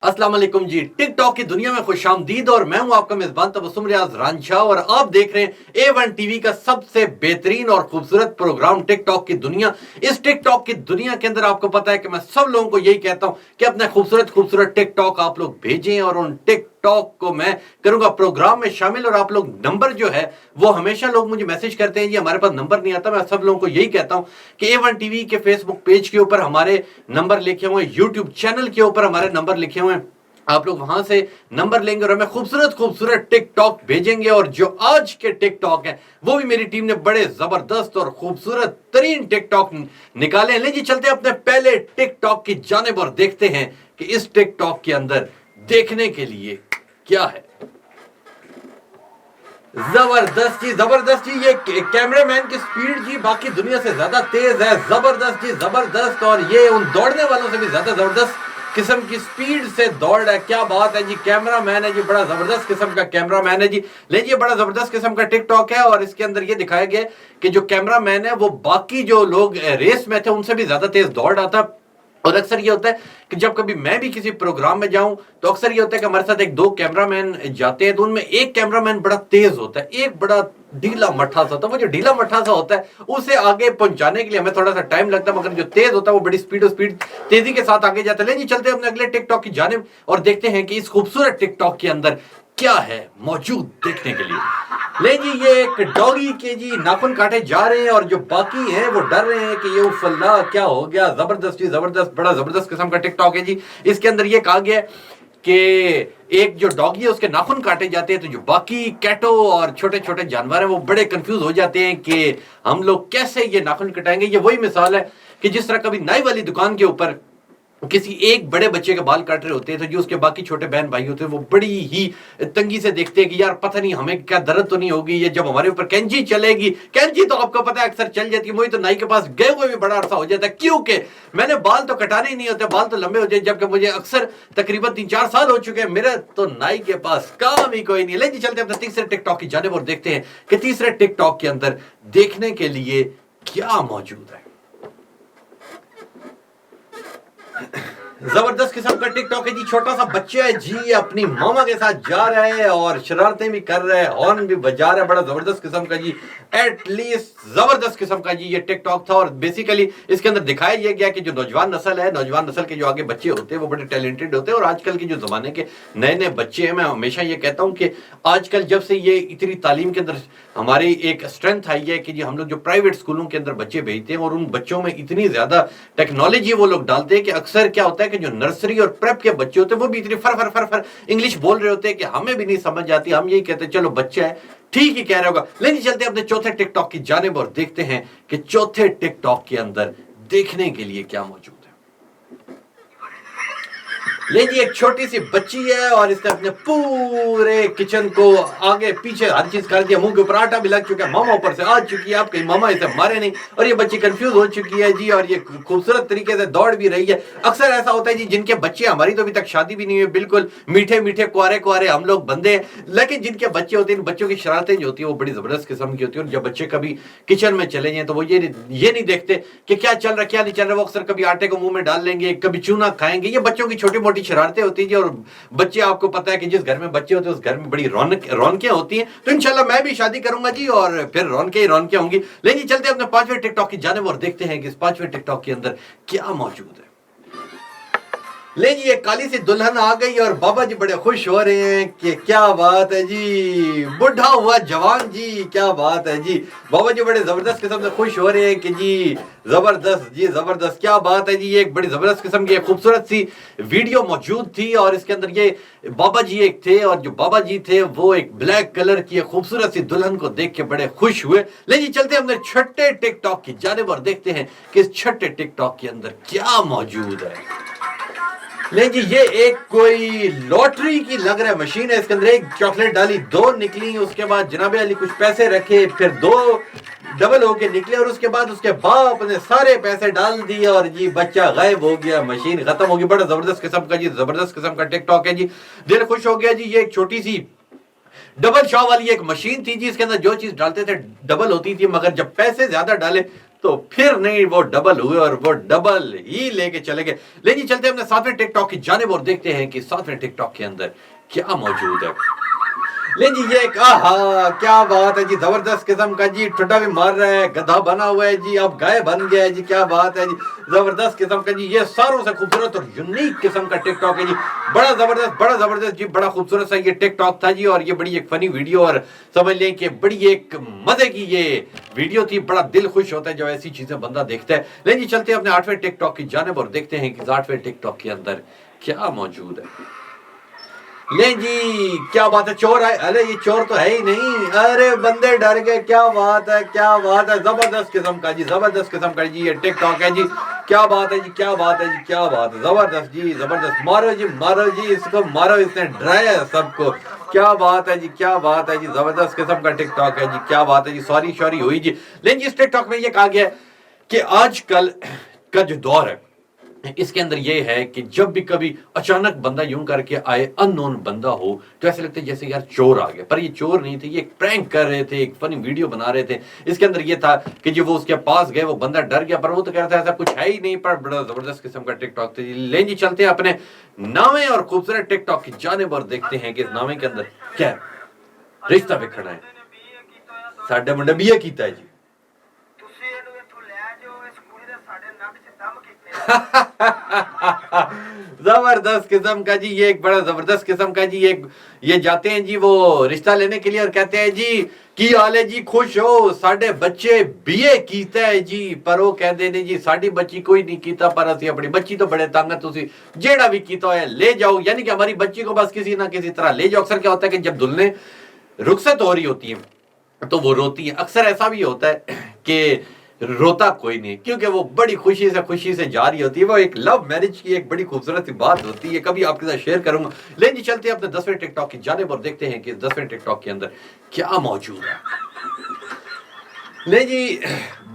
अस्सलाम वालेकुम जी। Tick tock की दुनिया में खुशामदीद और मैं हूं आपका मेजबान तबस्सुम रियाज रांझा और आप देख रहे हैं A1 टीवी का सबसे बेहतरीन और खूबसूरत प्रोग्राम टिक टॉक की दुनिया। इस टिक टॉक की दुनिया के अंदर आपको पता है कि मैं सब लोगों को यही कहता हूं कि अपने खूबसूरत खूबसूरत टिक टॉक आप लोग भेजें और उन टिक टॉक को मैं करूंगा प्रोग्राम में शामिल। और आप लोग नंबर जो है वो हमेशा लोग मुझे मैसेज करते हैं जी हमारे पास नंबर नहीं आता। मैं सब लोगों को यही कहता हूं कि A1 टीवी के फेसबुक पेज के ऊपर हमारे नंबर लिखे हुए, यूट्यूब चैनल के ऊपर हमारे नंबर लिखे हुए हैं, आप लोग वहां से नंबर लेंगे और हमें खूबसूरत खूबसूरत टिक टॉक भेजेंगे। और जो आज के टिक टॉक है वो भी मेरी टीम ने बड़े जबरदस्त और खूबसूरत तरीन टिक टॉक निकाले हैं। लीजिए चलते हैं अपने पहले टिक टॉक की जानिब और देखते हैं कि इस टिक टॉक के अंदर देखने के लिए क्या है। जबरदस्त जी, जबरदस्त जी। ये कैमरामैन की स्पीड जी बाकी दुनिया से ज्यादा तेज है। जबरदस्त जी, जबरदस्त। और ये उन दौड़ने वालों से भी ज्यादा जबरदस्त किस्म की स्पीड से दौड़ है। क्या बात है जी। कैमरामैन है जी, बड़ा जबरदस्त किस्म का कैमरामैन है जी। लीजिए बड़ा जबरदस्त किस्म का टिक टॉक है और इसके अंदर ये दिखाया गया कि जो कैमरामैन है वो बाकी जो लोग रेस में थे उनसे भी ज्यादा तेज दौड़ रहा था। और अक्सर ये होता है कि जब कभी मैं भी किसी प्रोग्राम में जाऊं तो अक्सर ये होता है कि हमारे साथ एक दो कैमरामैन जाते हैं तो उनमें एक कैमरामैन बड़ा तेज होता है, एक बड़ा ढीला मट्ठा सा होता है। वो जो ढीला मट्ठा सा होता है उसे आगे पहुंचाने के लिए हमें थोड़ा सा टाइम लगता है, मगर जो तेज होता है वो बड़ी स्पीड तेजी के साथ आगे जाता है। लेकिन चलते हैं अपने अगले टिकटॉक की जानिब और देखते हैं कि इस खूबसूरत टिकटॉक के अंदर क्या है मौजूद देखने के लिए। ले जी, ये एक डॉगी के जी नाखून काटे जा रहे हैं और जो बाकी हैं वो डर रहे हैं कि ये उफ़ल्ला क्या हो गया। जबरदस्त जी, जबरदस्त, बड़ा जबरदस्त किस्म का टिकटॉक है जी। इसके अंदर ये कहा गया कि एक जो डॉगी है उसके नाखून काटे जाते हैं तो जो बाकी कैटो और छोटे छोटे जानवर हैं वो बड़े कंफ्यूज हो जाते हैं कि हम लोग कैसे ये नाखून कटाएंगे। ये वही मिसाल है कि जिस तरह कभी नाई वाली दुकान के ऊपर किसी एक बड़े बच्चे के बाल काट रहे होते हैं तो जो उसके बाकी छोटे बहन भाई होते हैं वो बड़ी ही तंगी से देखते हैं कि यार पता नहीं हमें क्या दर्द तो नहीं होगी, ये जब हमारे ऊपर कैंची चलेगी। कैंची तो आपको पता है अक्सर चल जाती है, मुझे तो नाई के पास गए हुए भी बड़ा अरसा हो जाता है क्योंकि मैंने बाल तो कटाने ही नहीं होते, बाल तो लंबे हो जाए, जबकि मुझे अक्सर तकरीबन 3-4 साल हो चुके हैं, मेरा तो नाई के पास काम ही कोई नहीं। लेकिन चलते अपने तीसरे टिकटॉक की जानिब और देखते हैं कि तीसरे टिकटॉक के अंदर देखने के लिए क्या मौजूद है। जबरदस्त किस्म का टिकटॉक है जी। छोटा सा बच्चा है जी, अपनी मामा के साथ जा रहा है और शरारतें भी कर रहा है, हॉर्न भी बजा रहा है, बड़ा जबरदस्त किस्म का जी, एटलीस्ट जबरदस्त किस्म का जी ये टिकटॉक था। और बेसिकली इसके अंदर दिखाया यह गया कि जो नौजवान नस्ल है, नौजवान नस्ल के जो आगे बच्चे होते हैं वो बड़े टैलेंटेड होते हैं। और आजकल के जो जमाने के नए नए बच्चे हैं, मैं हमेशा ये कहता हूँ कि आजकल जब से ये इतनी तालीम के अंदर हमारी एक स्ट्रेंथ आई है कि जी हम लोग जो प्राइवेट स्कूलों के अंदर बच्चे भेजते हैं और उन बच्चों में इतनी ज्यादा टेक्नोलॉजी वो लोग डालते हैं कि अक्सर क्या होता है कि जो नर्सरी और प्रेप के बच्चे होते हैं वो भी इतनी फर फर फर फर इंग्लिश बोल रहे होते हैं कि हमें भी नहीं समझ आती। हम यही कहते हैं चलो बच्चा है, ठीक ही कह रहा होगा। लेकिन चलते अपने चौथे टिकटॉक की जानिब और देखते हैं कि चौथे टिकटॉक के अंदर देखने के लिए क्या मौजूद है। ले जी, एक छोटी सी बच्ची है और इसने अपने पूरे किचन को आगे पीछे हर चीज कर दिया, मुंह के ऊपर आटा भी लग चुका है, मामा ऊपर से आ चुकी है, आप कहीं मामा इसे मारे नहीं। और ये बच्ची कंफ्यूज हो चुकी है जी और ये खूबसूरत तरीके से दौड़ भी रही है। अक्सर ऐसा होता है जी जिनके बच्चे, हमारी तो अभी तक शादी भी नहीं हुई, बिल्कुल मीठे मीठे कुआरे कुआरे हम लोग बंदे हैं, लेकिन जिनके बच्चे होते हैं बच्चों की शरारतें जो होती है वो बड़ी जबरदस्त किस्म की होती है। और जब बच्चे कभी किचन में चले जाए तो वो ये नहीं देखते कि क्या चल रहा क्या नहीं चल रहा, वो अक्सर कभी आटे को मुंह में डाल लेंगे, कभी चूना खाएंगे। ये बच्चों की छोटी मोटी शरारतें होती है। और बच्चे, आपको पता है कि जिस घर में बच्चे होते हैं उस घर में बड़ी रौनकें होती हैं। तो इंशाल्लाह मैं भी शादी करूंगा जी और फिर रौनकें ही रौनकें होंगी। लेकिन चलते अपने पांचवें टिकटॉक की जानिब और देखते हैं कि इस पांचवें टिकटॉक के अंदर क्या मौजूद है। ले जी, एक काली सी दुल्हन आ गई और बाबा जी बड़े खुश हो रहे हैं कि क्या बात है जी, बुढ़ा हुआ जवान जी, क्या बात है जी। बाबा जी बड़े जबरदस्त किस्म से खुश हो रहे हैं कि जी जबरदस्त जी, जबरदस्त, क्या बात है जी। ये एक बड़ी जबरदस्त किस्म की खूबसूरत सी वीडियो मौजूद थी और इसके अंदर ये बाबा जी एक थे और जो बाबा जी थे वो एक ब्लैक कलर की खूबसूरत सी दुल्हन को देख के बड़े खुश हुए। लेकिन चलते हमने छठे टिकटॉक की जानिब और देखते हैं कि इस छठे टिकटॉक के अंदर क्या मौजूद है। नहीं जी, ये एक कोई लॉटरी की लग रहा है मशीन है। इसके अंदर एक चॉकलेट डाली, 2 निकली, उसके बाद जनाबे अली कुछ पैसे रखे, फिर 2 डबल होके निकले और उसके बाद उसके बाप ने सारे पैसे डाल दिए और जी बच्चा गायब हो गया, मशीन खत्म हो गई। बड़ा जबरदस्त किस्म का जी, जबरदस्त किस्म का टिकटॉक है जी, दिल खुश हो गया जी। ये एक छोटी सी डबल शॉ वाली एक मशीन थी जी, इसके अंदर जो चीज डालते थे डबल होती थी, मगर जब पैसे ज्यादा डाले तो फिर नहीं वो डबल हुए और वो डबल ही लेके चले गए। लेकिन चलते हैं अपने सातवें टिकटॉक की जानिब और देखते हैं कि सातवें टिकटॉक के अंदर क्या मौजूद है। ले जी ये क्या बात है जी, जबरदस्त किस्म का जी, ठुड्डा भी मार रहा है, गधा बना हुआ है जी, अब गाय बन गया है जी, क्या बात है जी, जबरदस्त किस्म का जी। ये सारों से खूबसूरत और यूनिक किस्म का टिकटॉक है जी, बड़ा जबरदस्त जी, बड़ा खूबसूरत सा ये टिकटॉक था जी। और ये बड़ी एक फनी वीडियो और समझ लें कि बड़ी एक मजे की ये वीडियो थी। बड़ा दिल खुश होता है जब ऐसी चीजें बंदा देखता है। लेकिन जी चलते हैं अपने आठवें टिकटॉक की जानिब और देखते हैं कि आठवें टिकटॉक के अंदर क्या मौजूद है। ले जी क्या बात है, चोर है, अरे ये चोर तो है ही नहीं, अरे बंदे डर गए, क्या बात है, जबरदस्त किस्म का जी, जबरदस्त किस्म का जी ये टिकटॉक है जी, क्या बात है जी, क्या बात है जी, क्या बात है, जबरदस्त जी, जबरदस्त, मारो जी इसको मारो, इसने डराया है सबको, क्या बात है जी, क्या बात है जी, जबरदस्त किस्म का टिकटॉक है जी, क्या बात है जी, सॉरी हुई जी। लेकिन इस टिकटॉक में ये कहा गया है कि आजकल का जो दौर है इसके अंदर ये है कि जब भी कभी अचानक बंदा यूं करके आए, अननोन बंदा हो, तो ऐसे लगता है जैसे यार चोर आ गया, पर ये चोर नहीं थे, ये एक प्रैंक कर रहे थे, एक फनी वीडियो बना रहे थे। इसके अंदर ये था कि जो वो उसके पास गए, वो बंदा डर गया, पर वो तो कह रहा था ऐसा कुछ है ही नहीं, पर बड़ा जबरदस्त किस्म का टिकटॉक था। ले जी चलते हैं अपने नावे और खूबसूरत टिकटॉक की जानिब और देखते हैं कि इस नावे के अंदर क्या रिश्ता विखड़ा है। साडे मुंडे बीए कीता है जी। जबरदस्त किस्म का जी, ये एक बड़ा जबरदस्त किस्म का जी, ये जाते हैं जी वो रिश्ता लेने के लिए और कहते हैं जी की हाल है जी, खुश हो, साडे बच्चे बीए कीता है जी, पर वो कहते हैं जी साडी बच्ची कोई नहीं कीता, पर असि अपनी बच्ची तो बड़े तंग तुसी जेड़ा भी कीता है ले जाओ, यानी कि हमारी बच्ची को बस किसी ना किसी तरह ले जाओ। अक्सर क्या होता है कि जब दुल्हने रुखसत हो रही होती है तो वो रोती है, अक्सर ऐसा भी होता है कि रोता कोई नहीं, क्योंकि वो बड़ी खुशी से जा रही होती है। वो एक लव मैरिज की एक बड़ी खूबसूरत सी बात होती है, कभी आपके साथ शेयर करूंगा। लेकिन जी चलते हैं अपने 10वें टिकटॉक की जानिब और देखते हैं कि 10वें टिकटॉक के अंदर क्या मौजूद है। ले जी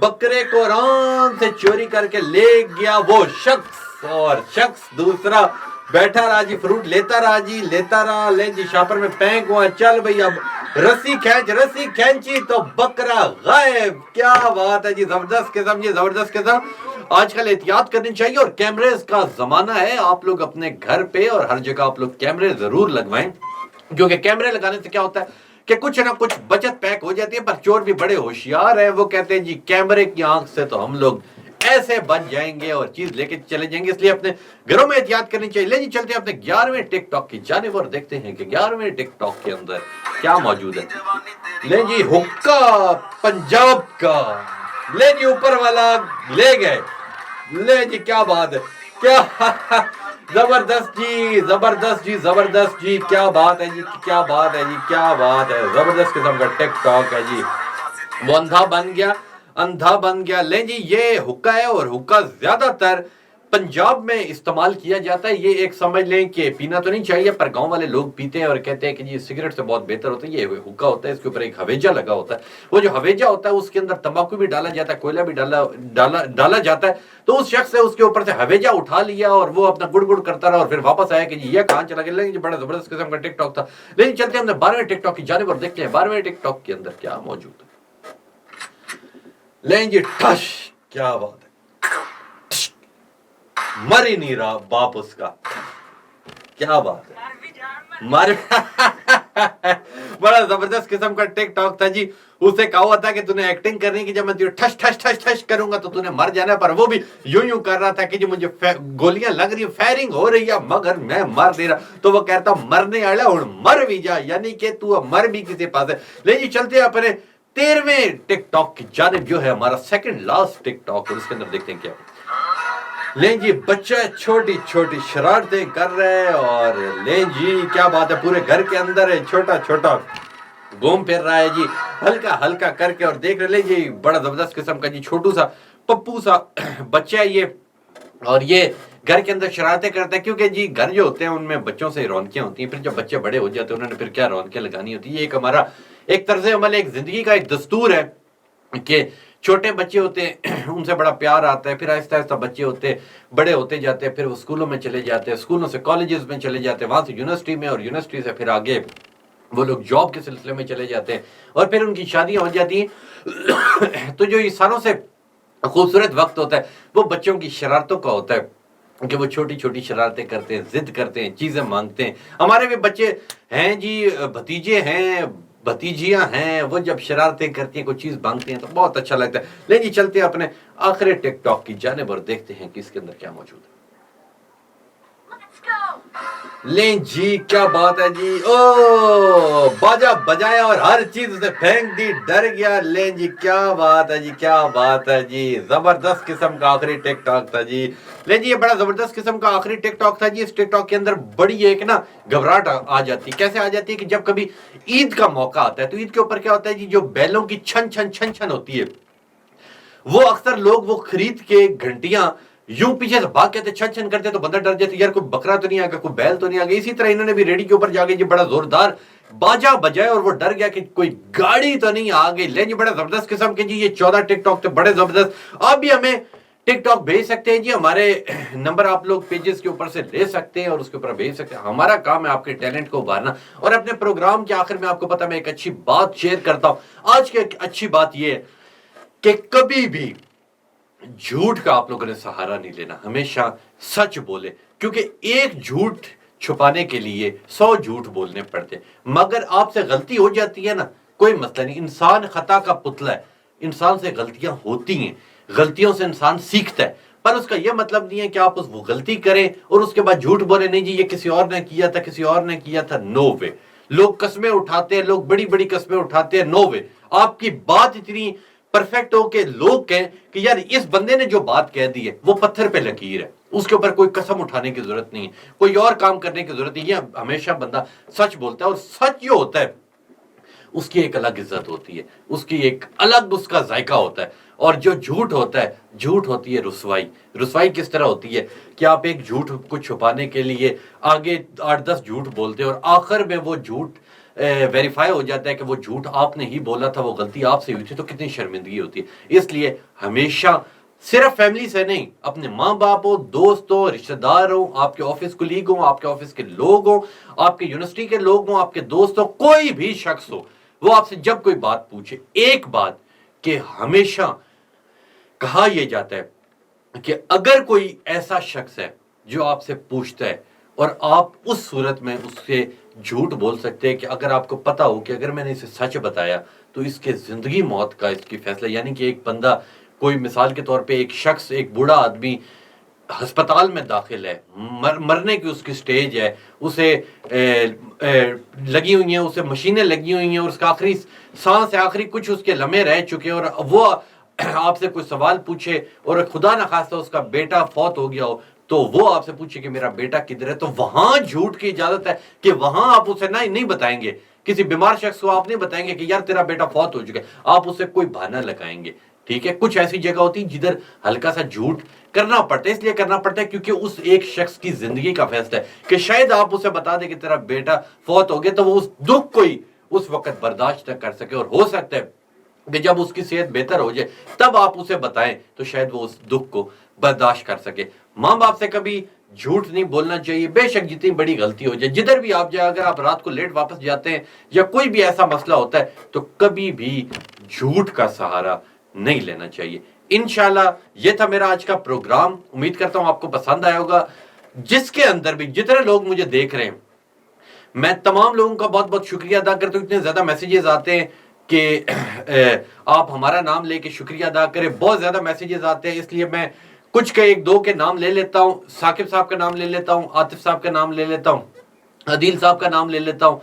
बकरे को आराम से चोरी करके ले गया वो शख्स, और शख्स दूसरा बैठा रहा जी, फ्रूट लेता रहा। ले जी शापर में पैंक हुआ, चल भाई अब रस्सी खींची तो बकरा गायब, क्या बात है जी, जबरदस्त किस्म। आजकल एहतियात करनी चाहिए और कैमरेज का जमाना है, आप लोग अपने घर पे और हर जगह आप लोग कैमरे जरूर लगवाएं, क्योंकि कैमरे लगाने से क्या होता है कि कुछ ना कुछ बचत पैक हो जाती है। पर चोर भी बड़े होशियार है, वो कहते हैं जी कैमरे की आंख से तो हम लोग ऐसे बच जाएंगे और चीज लेके चले जाएंगे, इसलिए अपने घरों में एहतियात करनी चाहिए। ले जी चलते हैं अपने 11वें टिकटॉक की जानिब और देखते हैं कि 11वें टिकटॉक के अंदर क्या मौजूद है। ले जी हुक्का पंजाब का, ले जी ऊपर वाला ले गए, ले जी क्या बात है, क्या जबरदस्त जी, क्या बात है जी, जबरदस्त किस्म का टिकटॉक है जी। वो अंधा बन गया। ले जी ये हुक्का है और हुक्का ज्यादातर पंजाब में इस्तेमाल किया जाता है। ये एक समझ लें कि पीना तो नहीं चाहिए, पर गांव वाले लोग पीते हैं और कहते हैं कि जी सिगरेट से बहुत बेहतर होता है। ये हुक्का होता है, इसके ऊपर एक हवेजा लगा होता है, वो जो हवेजा होता है उसके अंदर तंबाकू भी डाला जाता है, कोयला भी डाला जाता है। तो उस शख्स ने उसके ऊपर से हवेजा उठा लिया और वो अपना गुड़ करता रहा और फिर वापस आया कि जी ये कहां चला गया। लेकिन बड़ा जबरदस्त किस्म का टिकटॉक था। लेकिन चलते हैं 12वें टिकटॉक की जानिब और देखते हैं 12वें टिकटॉक के अंदर क्या मौजूद है। लेंगे ठश, क्या बात है, मर ही नहीं रहा बाप उसका, क्या बात है, मर बड़ा जबरदस्त किस्म का टिकटॉक था जी। उसे कहा हुआ था कि तूने एक्टिंग करनी कि जब मैं तुझे ठश ठश ठश ठश करूंगा तो तूने मर जाना, पर वो भी यूं कर रहा था कि जो मुझे गोलियां लग रही, फायरिंग हो रही है, मगर मैं मर नहीं रहा। तो वो कहता मरने वाला हूं मर भी जा, यानी कि तू मर भी किसी पास है। ले जी चलते हैं अपने 13वें टिकटॉक की जानिब, जो है हमारा सेकंड लास्ट टिकटॉक, और उसके अंदर देखते हैं क्या। ले जी बच्चा छोटी छोटी शरारतें कर रहे हैं और ले जी क्या बात है, पूरे घर के अंदर है छोटा घूम फिर रहा है जी, हल्का करके, और देख रहे ले जी बड़ा जबरदस्त किस्म का जी छोटू सा पप्पू सा बच्चा है ये, और ये घर के अंदर शरारतें करता है, क्योंकि जी घर जो होते हैं उनमें बच्चों से रौनकें होती हैं, फिर जब बच्चे बड़े हो जाते हैं उन्होंने फिर क्या रौनकें लगानी होती है। ये एक हमारा एक तर्ज अमल, एक जिंदगी का एक दस्तूर है कि छोटे बच्चे होते हैं उनसे बड़ा प्यार आता है, फिर आहिस्ता आहिस्ता बच्चे होते बड़े होते जाते हैं, फिर वो स्कूलों में चले जाते हैं, स्कूलों से कॉलेजेस में चले जाते हैं, वहां से यूनिवर्सिटी में, और यूनिवर्सिटी से फिर आगे वो लोग जॉब के सिलसिले में चले जाते हैं, और फिर उनकी शादियां हो जाती हैं। तो जो ये सालों से खूबसूरत वक्त होता है, वो बच्चों की शरारतों का होता है कि वो छोटी छोटी शरारतें करते हैं, जिद करते हैं, चीज़ें मांगते हैं। हमारे भी बच्चे हैं जी, भतीजे हैं, भतीजियां हैं, वो जब शरारतें करती हैं, कोई चीज़ मांगती हैं तो बहुत अच्छा लगता है। लेकिन चलते हैं अपने आखिरी टिकटॉक की जानिब और देखते हैं कि इसके अंदर क्या मौजूद है। लें जी, क्या बात है जी, ओ बाजा बजाया और हर चीज उसे फेंक दी, डर गया। लें जी, क्या बात है जी, क्या बात है जी, जबरदस्त किस्म का आखिरी टिकटॉक था जी। लें जी, ये बड़ा जबरदस्त किस्म का आखिरी टिकटॉक था जी। इस टिकटॉक के अंदर बड़ी एक ना घबराहट आ जाती है। कैसे आ जाती है कि जब कभी ईद का मौका आता है तो ईद के ऊपर क्या होता है जी, जो बैलों की छन छन छन छन होती है, वो अक्सर लोग वो खरीद के घंटियां यूं पीछे से भाग के छन छन करते तो बंदा डर जाता, यार कोई बकरा तो नहीं आ गया, कोई बैल तो नहीं आ गया। इसी तरह इन्होंने भी रेडी के ऊपर जाके जी बड़ा जोरदार बाजा बजाया और वो डर गया कि कोई गाड़ी तो नहीं आ गई। ले जी, बड़ा जबरदस्त किस्म के जी ये 14 टिकटॉक थे, बड़े जबरदस्त। आप भी हमें टिकटॉक भेज सकते हैं जी, हमारे नंबर आप लोग पेजेस के ऊपर से ले सकते हैं और उसके ऊपर भेज सकते हैं। हमारा काम है आपके टैलेंट को उभारना। और अपने प्रोग्राम के आखिर में आपको पता मैं एक अच्छी बात शेयर करता हूं। आज की एक अच्छी बात यह है कि कभी भी झूठ का आप लोगों ने सहारा नहीं लेना, हमेशा सच बोले, क्योंकि एक झूठ छुपाने के लिए 100 झूठ बोलने पड़ते। मगर आपसे गलती हो जाती है ना, कोई मसला नहीं, इंसान खता का पुतला है, इंसान से गलतियां होती हैं, गलतियों से इंसान सीखता है। पर उसका यह मतलब नहीं है कि आप वो गलती करें और उसके बाद झूठ बोले, नहीं जी ये किसी और ने किया था, किसी और ने किया था। नो वे। लोग कस्में उठाते हैं, लोग बड़ी बड़ी कस्में उठाते हैं। नो वे। आपकी बात इतनी परफेक्ट हो के लोग कहें कि यार इस बंदे ने जो बात कह दी है वो पत्थर पे लकीर है, उसके ऊपर कोई कसम उठाने की जरूरत नहीं है, कोई और काम करने की जरूरत नहीं है। हमेशा बंदा सच बोलता है और सच जो होता है उसकी एक अलग इज्जत होती है, उसकी एक अलग उसका जायका होता है। और जो झूठ होता है, झूठ होती है रुसवाई। रुसवाई किस तरह होती है कि आप एक झूठ को छुपाने के लिए आगे 8-10 झूठ बोलते हैं और आखिर में वो झूठ वेरीफाई हो जाता है कि वो झूठ आपने ही बोला था, वो गलती आपसे हुई थी, तो कितनी शर्मिंदगी होती है। इसलिए हमेशा सिर्फ फैमिली से नहीं, अपने माँ बाप हो, दोस्त हो, रिश्तेदार हो, आपके ऑफिस कुलीग हो, आपके ऑफिस के लोग हो, आपके यूनिवर्सिटी के लोग हो, आपके दोस्त हो, कोई भी शख्स हो, वो आपसे जब कोई बात पूछे, एक बात कि हमेशा कहा यह जाता है कि अगर कोई ऐसा शख्स है जो आपसे पूछता है और आप उस सूरत में उससे झूठ बोल सकते हैं कि अगर आपको पता हो कि अगर मैंने इसे सच बताया तो इसके जिंदगी मौत का इसकी फैसला, यानी कि एक बंदा, कोई मिसाल के तौर पे एक शख्स, एक बूढ़ा आदमी अस्पताल में दाखिल है, मरने की उसकी स्टेज है, उसे लगी हुई हैं, उसे मशीनें लगी हुई हैं और उसका आखिरी सांस है, आखिरी कुछ उसके लम्हे रह चुके हैं, और वो आपसे कोई सवाल पूछे और खुदा न खास्ता उसका बेटा फौत हो गया हो तो वो आपसे पूछे कि मेरा बेटा किधर है, तो वहां झूठ की इजाजत है कि वहां आप उसे नहीं बताएंगे। किसी बीमार शख्स को आप नहीं बताएंगे कि यार तेरा बेटा फौत हो चुका है, आप उसे कोई बहाना लगाएंगे। ठीक है, कुछ ऐसी जगह होती है जिधर हल्का सा झूठ करना पड़ता है। इसलिए करना पड़ता है क्योंकि उस एक शख्स की जिंदगी का फैसला है कि शायद आप उसे बता दें कि तेरा बेटा फौत हो गया तो वो उस दुख को ही उस वक्त बर्दाश्त कर सके, और हो सकता है कि जब उसकी सेहत बेहतर हो जाए तब आप उसे बताएं तो शायद वो उस दुख को बर्दाश्त कर सके। माँ बाप से कभी झूठ नहीं बोलना चाहिए, बेशक जितनी बड़ी गलती हो जाए, जिधर भी आप जाए, अगर आप रात को लेट वापस जाते हैं या कोई भी ऐसा मसला होता है तो कभी भी झूठ का सहारा नहीं लेना चाहिए। इंशाल्लाह ये था मेरा आज का प्रोग्राम, उम्मीद करता हूं आपको पसंद आया होगा। जिसके अंदर भी जितने लोग मुझे देख रहे हैं, मैं तमाम लोगों का बहुत बहुत शुक्रिया अदा करता हूं। इतने ज्यादा मैसेजेस आते हैं कि आप हमारा नाम लेके शुक्रिया अदा करें, बहुत ज्यादा मैसेजेस आते हैं, इसलिए मैं कुछ के एक दो के नाम ले लेता हूं। साकिब साहब का नाम ले लेता हूं, आतिफ साहब का नाम ले लेता हूं, अदील साहब का नाम ले लेता हूं,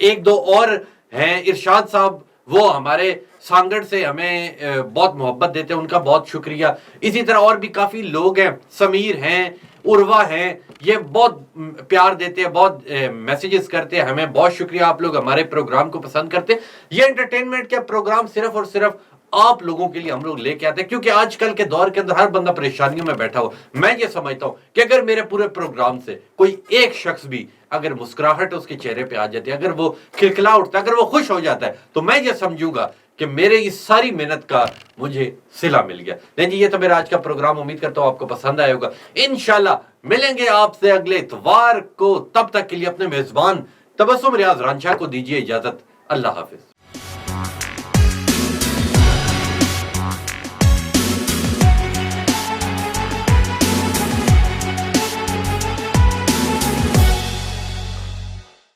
एक दो और हैं, इरशाद साहब, वो हमारे सांगड़ से हमें बहुत मोहब्बत देते हैं, उनका बहुत शुक्रिया। इसी तरह और भी काफी लोग हैं, समीर हैं, उर्वा हैं, ये बहुत प्यार देते हैं, बहुत मैसेजेस करते हैं, हमें बहुत शुक्रिया। आप लोग हमारे प्रोग्राम को पसंद करते हैं। ये एंटरटेनमेंट का प्रोग्राम सिर्फ और सिर्फ आप लोगों के लिए हम लोग लेके आते हैं, क्योंकि आजकल के दौर के अंदर हर बंदा परेशानियों में बैठा हो। मैं ये समझता हूं कि अगर मेरे पूरे प्रोग्राम से कोई एक शख्स भी अगर मुस्कुराहट उसके चेहरे पे आ जाती है, अगर वो खिलखिला उठता है, अगर वो खुश हो जाता है, तो मैं ये समझूंगा कि मेरे इस सारी मेहनत का मुझे सिला मिल गया। नहीं जी, ये तो मेरा आज का प्रोग्राम, उम्मीद करता हूं आपको पसंद आया होगा। इंशाल्लाह मिलेंगे आपसे अगले इतवार को, तब तक के लिए अपने मेजबान तबस्सुम रियाज रांझा को दीजिए इजाजत। अल्लाह हाफिज।